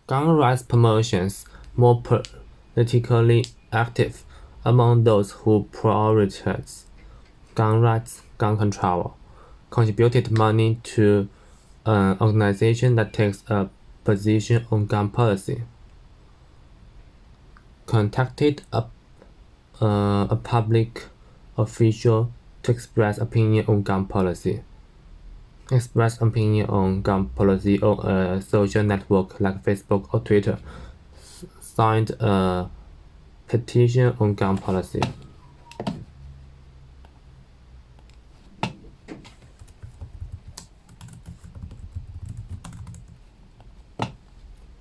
Gun rights promotions more politically active among those who prioritize gun rights, gun control, contributed money to an organization that takes a position on gun policy, contacted a public official to express opinion on gun policy. Express opinion on gun policy on a social network like Facebook or Twitter. Signed a petition on gun policy.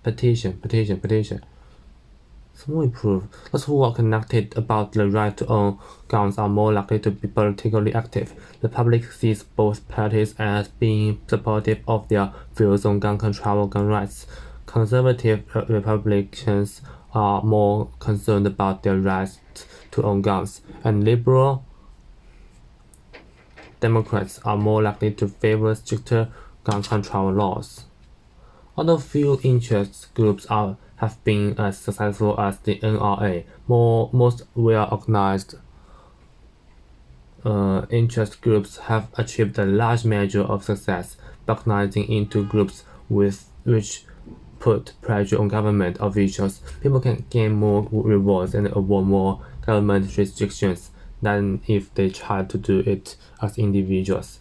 Petition. Small improve. Those who are connected about the right to own guns are more likely to be politically active. The public sees both parties as being supportive of their views on gun control, gun rights. Conservative Republicans are more concerned about their rights to own guns, and liberal Democrats are more likely to favor stricter gun control laws. Although few interest groups have been as successful as the NRA, most well-organized interest groups have achieved a large measure of success by organizing into groups which put pressure on government officials. People can gain more rewards and avoid more government restrictions than if they tried to do it as individuals.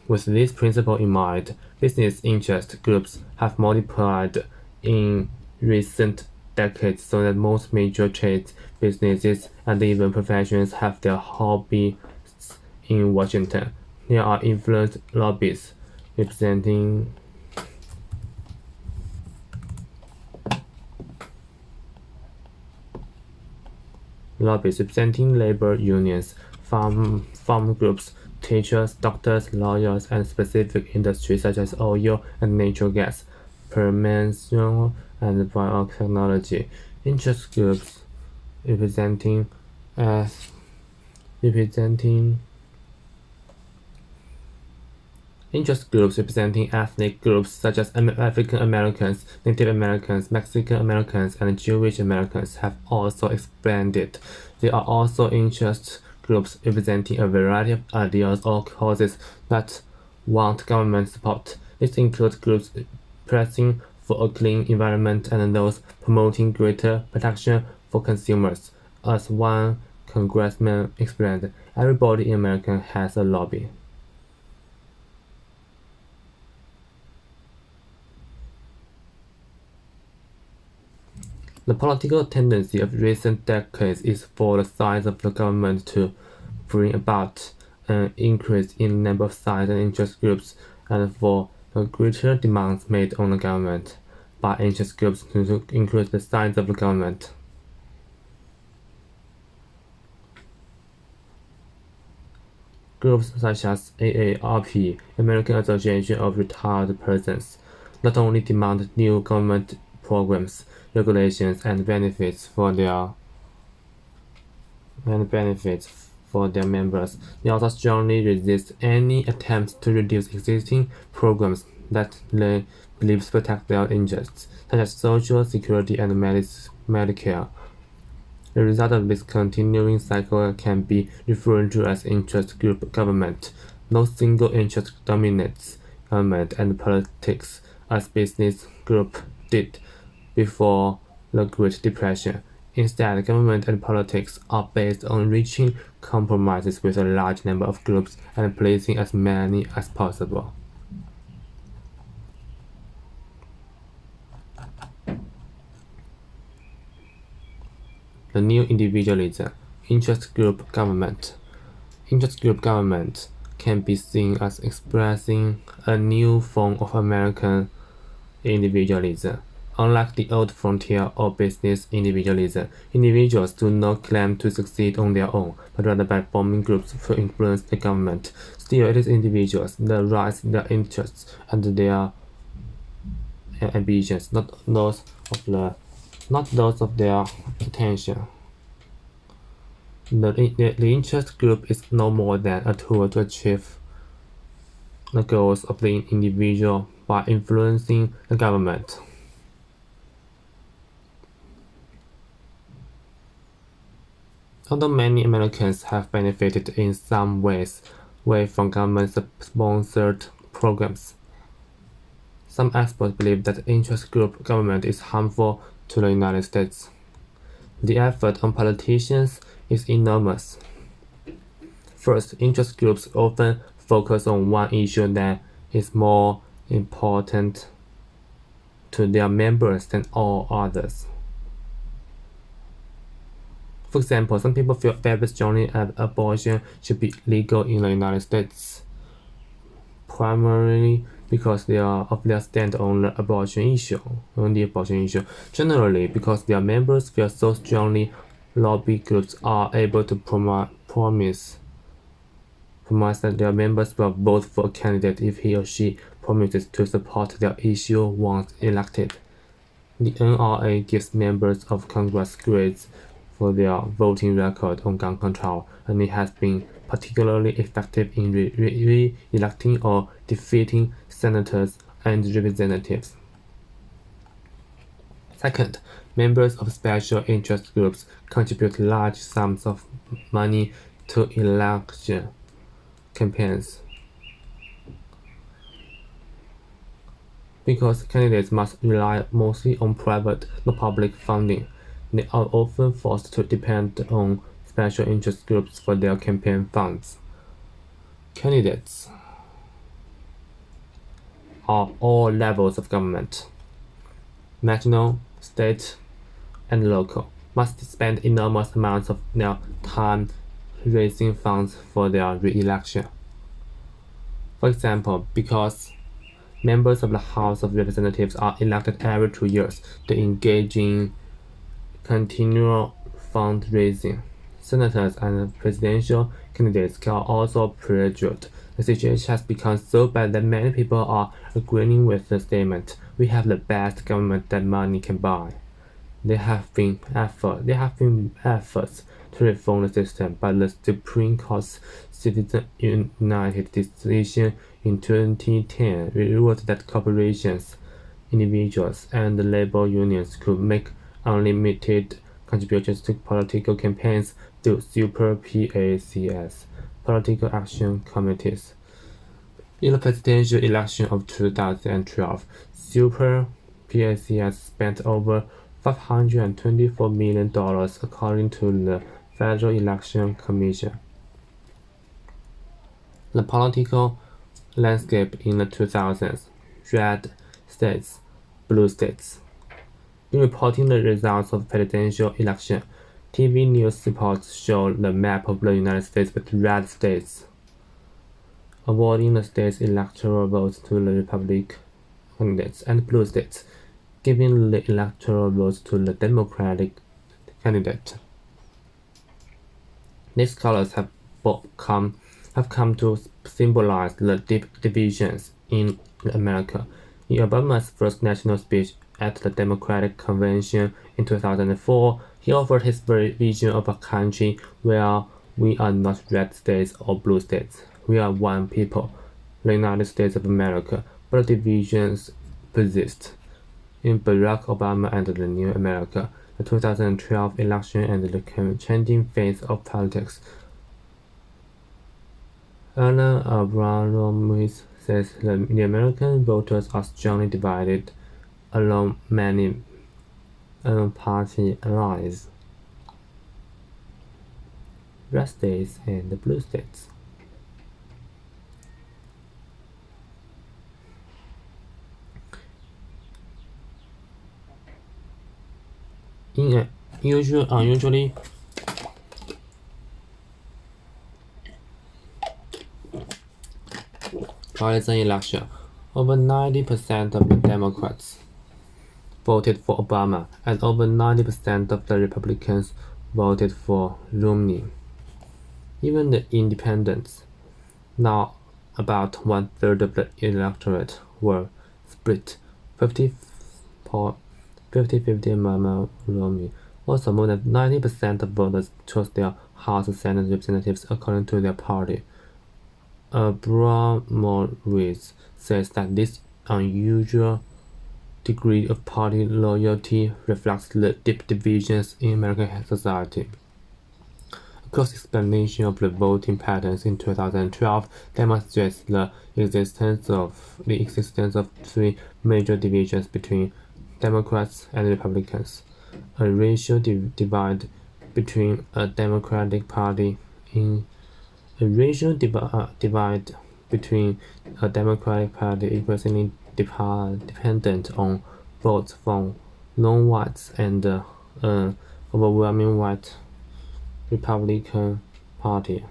With this principle in mind, business interest groups have multiplied in recent decades so that most major trade businesses and even professions have their hobbyists in Washington. There are influence lobbyists representing labor unions, farm groups, teachers, doctors, lawyers, and specific industries such as oil and natural gas, pharmaceutical and biotechnology. Interest groups representing ethnic groups such as African Americans, Native Americans, Mexican Americans, and Jewish Americans have also expanded. There are also interest groups representing a variety of ideas or causes that want government support. This includes groups pressing for a clean environment and those promoting greater protection for consumers. As one congressman explained, everybody in America has a lobby. The political tendency of recent decades is for the size of the government to bring about an increase in the number of sides and interest groups, and for the greater demands made on the government by interest groups to increase the size of the government. Groups such as AARP, American Association of Retired Persons, not only demand new government programs, regulations, and benefits for their members, they also strongly resist any attempts to reduce existing programs that they believe protect their interests, such as Social Security and Medicare. The result of this continuing cycle can be referred to as interest group government. No single interest dominates government and politics as business group did before the Great Depression. Instead, government and politics are based on reaching compromises with a large number of groups and pleasing as many as possible. The new individualism, interest group government. Interest group government can be seen as expressing a new form of American individualism. Unlike the old frontier or business individualism, individuals do not claim to succeed on their own, but rather by forming groups to influence the government. Still, it is individuals, their rights, their interests, and their ambitions, not those of their attention. The interest group is no more than a tool to achieve the goals of the individual by influencing the government. Although many Americans have benefited in some ways from government-sponsored programs, some experts believe that interest group government is harmful to the United States. The effort on politicians is enormous. First, interest groups often focus on one issue that is more important to their members than all others. For example, some people feel very strongly that abortion should be legal in the United States, primarily because of their stand on the abortion issue. Generally, because their members feel so strongly, lobby groups are able to promise that their members will vote for a candidate if he or she promises to support their issue once elected. The NRA gives members of Congress grades for their voting record on gun control, and it has been particularly effective in re-electing or defeating senators and representatives. Second, members of special interest groups contribute large sums of money to election campaigns. Because candidates must rely mostly on private, not public funding, they are often forced to depend on special interest groups for their campaign funds. Candidates are all levels of government, national, state, and local, must spend enormous amounts of their time raising funds for their re-election. For example, because members of the House of Representatives are elected every 2 years, they engage in continual fundraising. Senators and presidential candidates can also pressured. The situation has become so bad that many people are agreeing with the statement, "We have the best government that money can buy." There have been efforts to reform the system, but the Supreme Court's Citizens United decision in 2010 ruled that corporations, individuals, and labor unions could make unlimited contributions to political campaigns through Super PACs, Political Action Committees. In the presidential election of 2012, Super PACs spent over $524 million according to the Federal Election Commission. The political landscape in the 2000s: red states, blue states. In reporting the results of the presidential election, TV news reports show the map of the United States with red states, awarding the state's electoral votes to the Republican candidates, and blue states, giving the electoral votes to the Democratic candidate. These colors have come to symbolize the deep divisions in America. In Obama's first national speech at the Democratic Convention in 2004, he offered his vision of a country where we are not red states or blue states. We are one people, the United States of America, but divisions persist. In Barack Obama and the New America, the 2012 election and the changing face of politics. Alan Abramovich says the American voters are strongly divided along many party lines: red states and blue states. In an unusually partisan election, over 90% of the Democrats voted for Obama, and over 90% of the Republicans voted for Romney. Even the independents, now about 1/3 of the electorate, were split 50-50 among Romney. Also, more than 90% of voters chose their House and Senate representatives according to their party. Abramovich says that this unusual degree of party loyalty reflects the deep divisions in American society. A close explanation of the voting patterns in 2012 demonstrates the existence of three major divisions between Democrats and Republicans. A racial divide between a Democratic Party in a racial divide between a Democratic Party increasingly dependent on votes from non-whites and an overwhelming white Republican Party.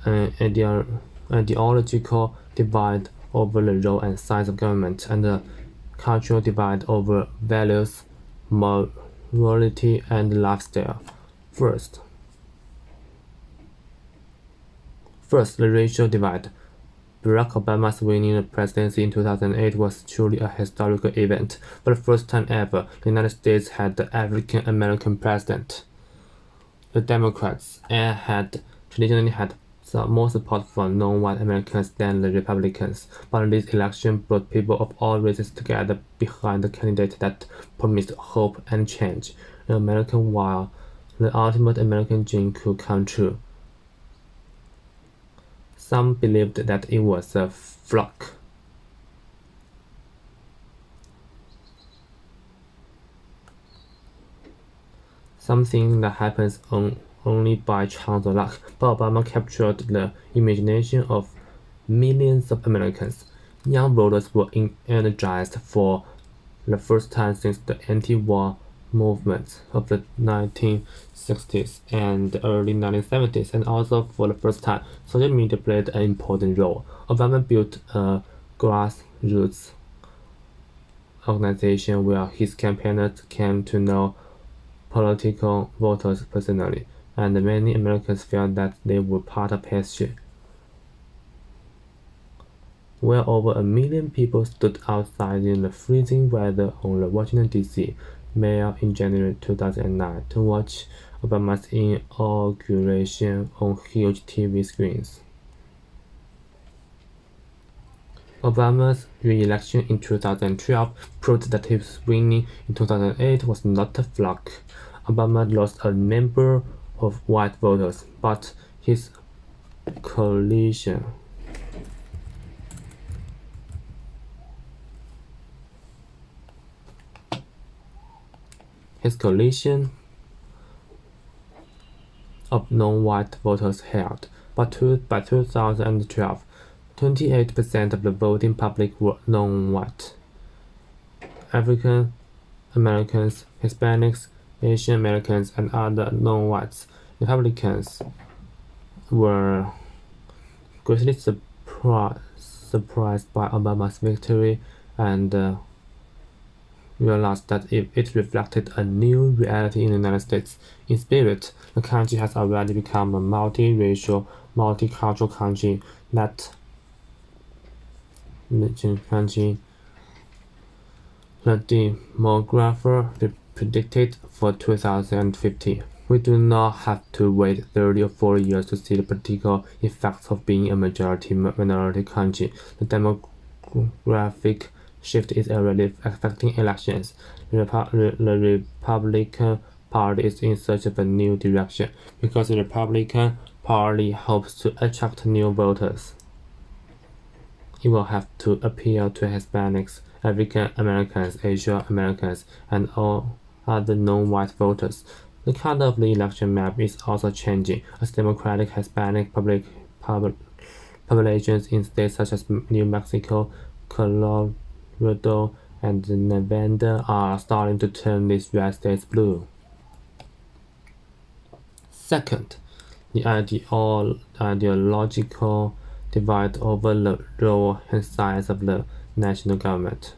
An ideological divide over the role and size of government, and a cultural divide over values, morality, and lifestyle. First, the racial divide. Barack Obama's winning the presidency in 2008 was truly a historical event. For the first time ever, the United States had an African American president. The Democrats had traditionally had more support from non-white Americans than the Republicans, but this election brought people of all races together behind the candidate that promised hope and change in America while the ultimate American dream could come true. Some believed that it was a fluke. Something that happens only by chance or luck, but Obama captured the imagination of millions of Americans. Young voters were energized for the first time since the anti-war movements of the 1960s and the early 1970s, and also for the first time, social media played an important role. Obama built a grassroots organization where his campaigners came to know political voters personally, and many Americans felt that they were part of history. Well over 1 million people stood outside in the freezing weather on the Washington, D.C. Mall in January 2009 to watch Obama's inauguration on huge TV screens. Obama's re-election in 2012 proved that his winning in 2008 was not a fluke. Obama lost a number of white voters, but his coalition of non-white voters held. By 2012, 28% of the voting public were non-white. African Americans, Hispanics, Asian Americans, and other non-whites. Republicans were greatly surprised by Obama's victory and realized that it reflected a new reality in the United States. In spirit, the country has already become a multiracial, multicultural country that the demographer predicted for 2050. We do not have to wait 30 or 40 years to see the practical effects of being a majority-minority country. The demographic shift is already affecting elections. The Republican Party is in search of a new direction because the Republican Party hopes to attract new voters. It will have to appeal to Hispanics, African Americans, Asian Americans, and all other non-white voters. The color of the election map is also changing, as Democratic Hispanic populations in states such as New Mexico, Colorado, and Nevada are starting to turn these red states blue. Second, the ideological divide over the role and size of the national government.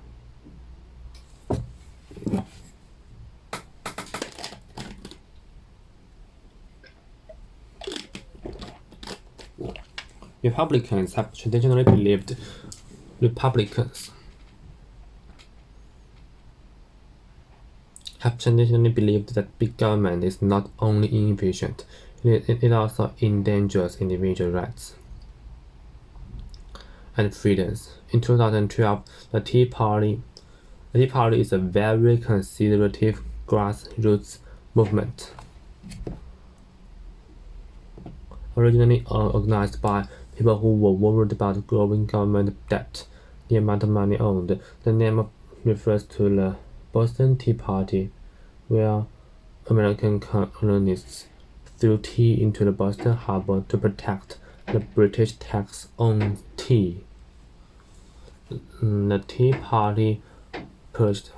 Republicans have traditionally believed that big government is not only inefficient, it also endangers individual rights and freedoms. In 2012, the Tea Party The Tea Party is a very conservative grassroots movement. Originally organized by people who were worried about growing government debt, the amount of money owed. The name refers to the Boston Tea Party, where American colonists threw tea into the Boston Harbor to protect the British tax on tea. The Tea Party purged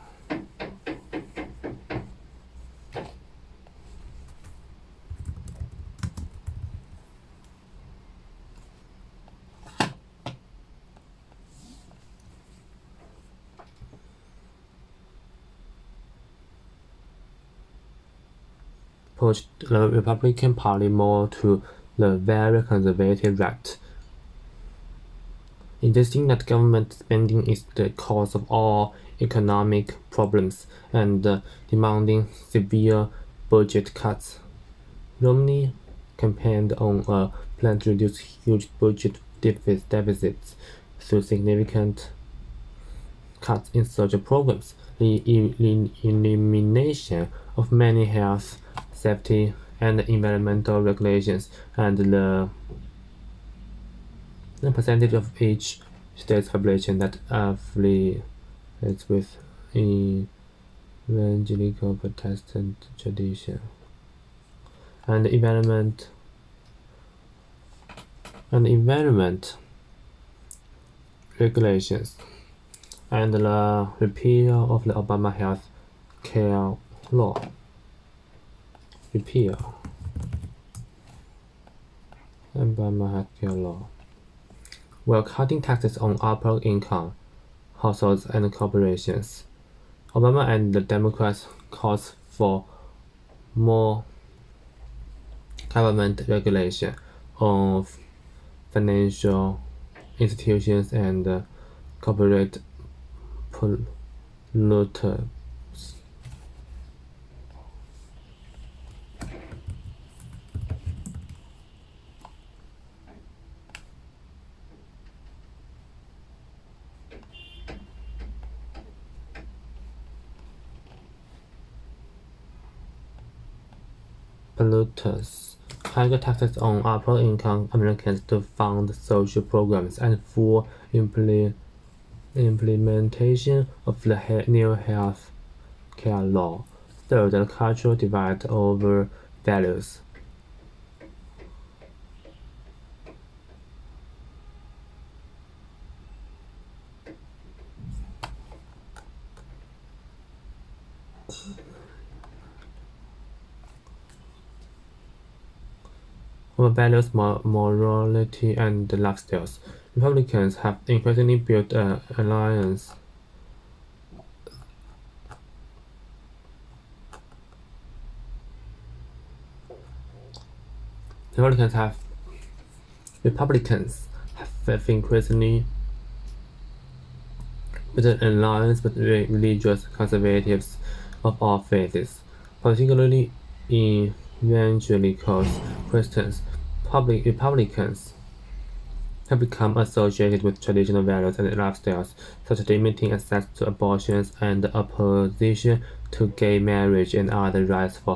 the Republican Party more to the very conservative right, insisting that government spending is the cause of all economic problems and demanding severe budget cuts. Romney campaigned on a plan to reduce huge budget deficits through significant cuts in social programs, the elimination of many health, safety, and environmental regulations, and the percentage of each state's population that affiliates with evangelical Protestant tradition, and environment regulations, and the repeal of the Obama Health Care Law. Obama Health Care Law. While cutting taxes on upper income households and corporations, Obama and the Democrats called for more government regulation of financial institutions and corporate polluters. Higher taxes on upper income Americans to fund social programs and full implementation of the new health care law. Third, the cultural divide over values. Over values, morality, and lifestyles. Republicans have increasingly built an alliance Republicans have increasingly built an alliance with religious conservatives of all faiths, particularly evangelicals Christians. Republicans have become associated with traditional values and lifestyles, such as limiting access to abortions and opposition to gay marriage and other rights for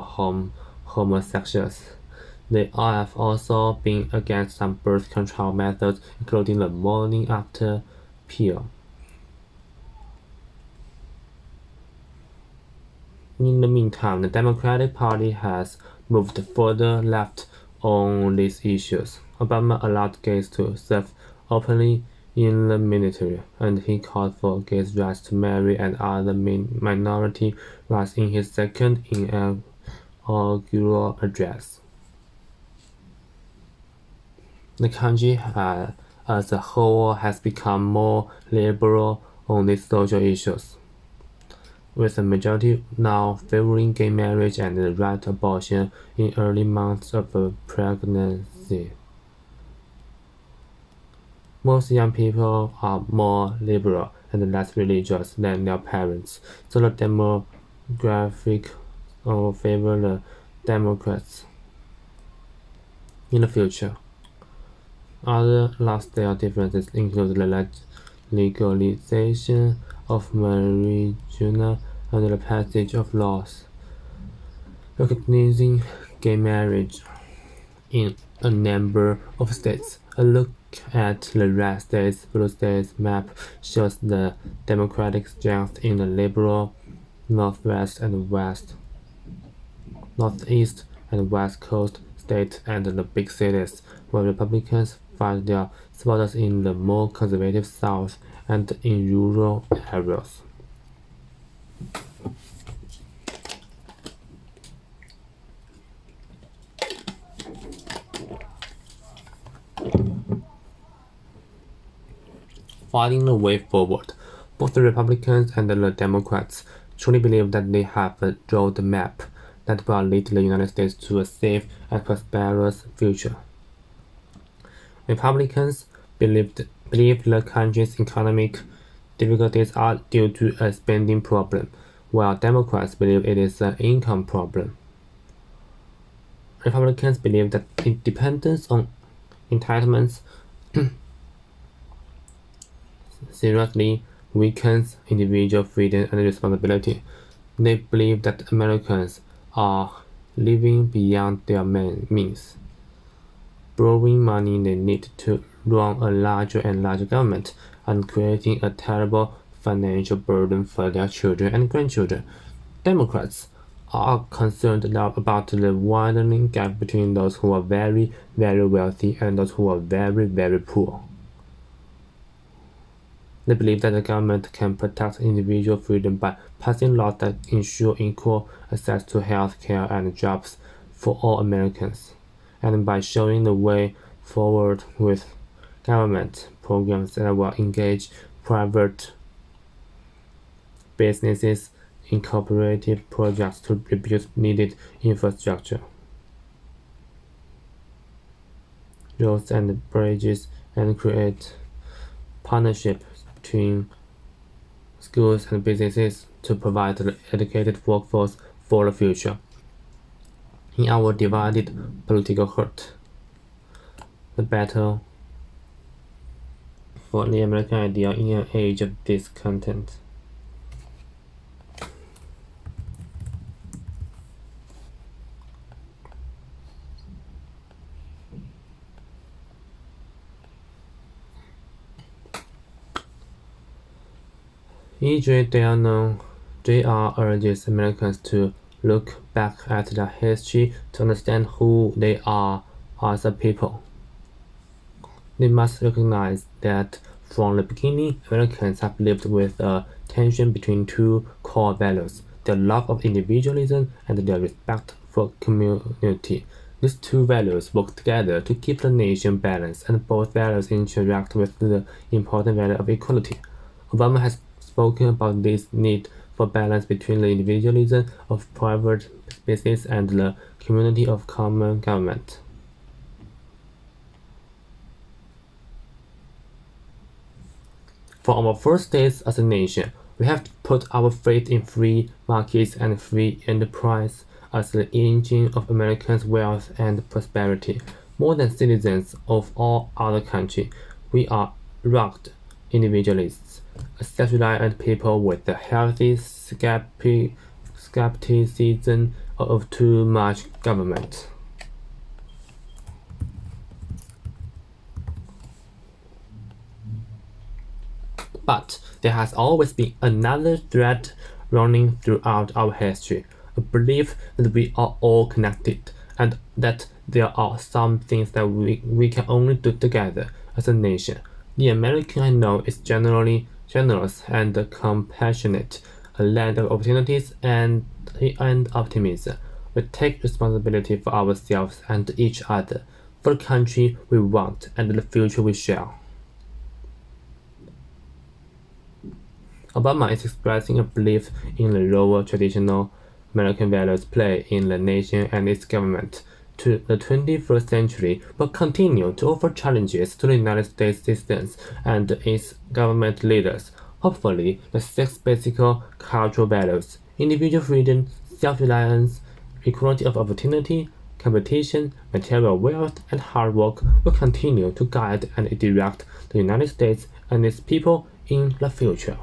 homosexuals. They have also been against some birth control methods, including the morning after pill. In the meantime, the Democratic Party has moved further left on these issues. Obama allowed gays to serve openly in the military, and he called for gays' rights to marry and other minority rights in his second inaugural address. The country as a whole has become more liberal on these social issues, with a majority now favoring gay marriage and the right to abortion in early months of pregnancy. Most young people are more liberal and less religious than their parents, so the demographic will favor the Democrats in the future. Other lifestyle differences include the legalization of marijuana and the passage of laws recognizing gay marriage in a number of states. A look at the red states blue states map shows the Democratic strength in the liberal Northwest and West, Northeast and West Coast states and the big cities, while Republicans find their supporters in the more conservative South and in rural areas. Finding the way forward, both the Republicans and the Democrats truly believe that they have a roadmap that will lead the United States to a safe and prosperous future. Republicans believe the country's economic difficulties are due to a spending problem, while Democrats believe it is an income problem. Republicans believe that dependence on entitlements seriously weakens individual freedom and responsibility. They believe that Americans are living beyond their means, borrowing money they need to run a larger and larger government, and creating a terrible financial burden for their children and grandchildren. Democrats are concerned about the widening gap between those who are very, very wealthy and those who are very, very poor. They believe that the government can protect individual freedom by passing laws that ensure equal access to health care and jobs for all Americans, and by showing the way forward with government programs that will engage private businesses in cooperative projects to rebuild needed infrastructure, roads and bridges, and create partnerships between schools and businesses to provide an educated workforce for the future. In our divided political hurt, the battle for the American ideal in an age of discontent. E.J. Dayano, Jr. urges Americans to look back at their history to understand who they are as a people. They must recognize that from the beginning, Americans have lived with a tension between two core values, their love of individualism and their respect for community. These two values work together to keep the nation balanced, and both values interact with the important value of equality. Obama has spoken about this need for balance between the individualism of private business and the community of common government. For our first days as a nation, we have to put our faith in free markets and free enterprise as the engine of Americans' wealth and prosperity. More than citizens of all other countries, we are rugged individualists, a self-reliant people with a healthy skepticism of too much government. But there has always been another thread running throughout our history, a belief that we are all connected, and that there are some things that we can only do together as a nation. The American I know is generally generous and compassionate, a land of opportunities and optimism. We take responsibility for ourselves and each other, for the country we want and the future we share. Obama is expressing a belief in the role traditional American values play in the nation and its government. To the 21st century will continue to offer challenges to the United States citizens and its government leaders. Hopefully, the six basic cultural values, individual freedom, self-reliance, equality of opportunity, competition, material wealth, and hard work will continue to guide and direct the United States and its people in the future.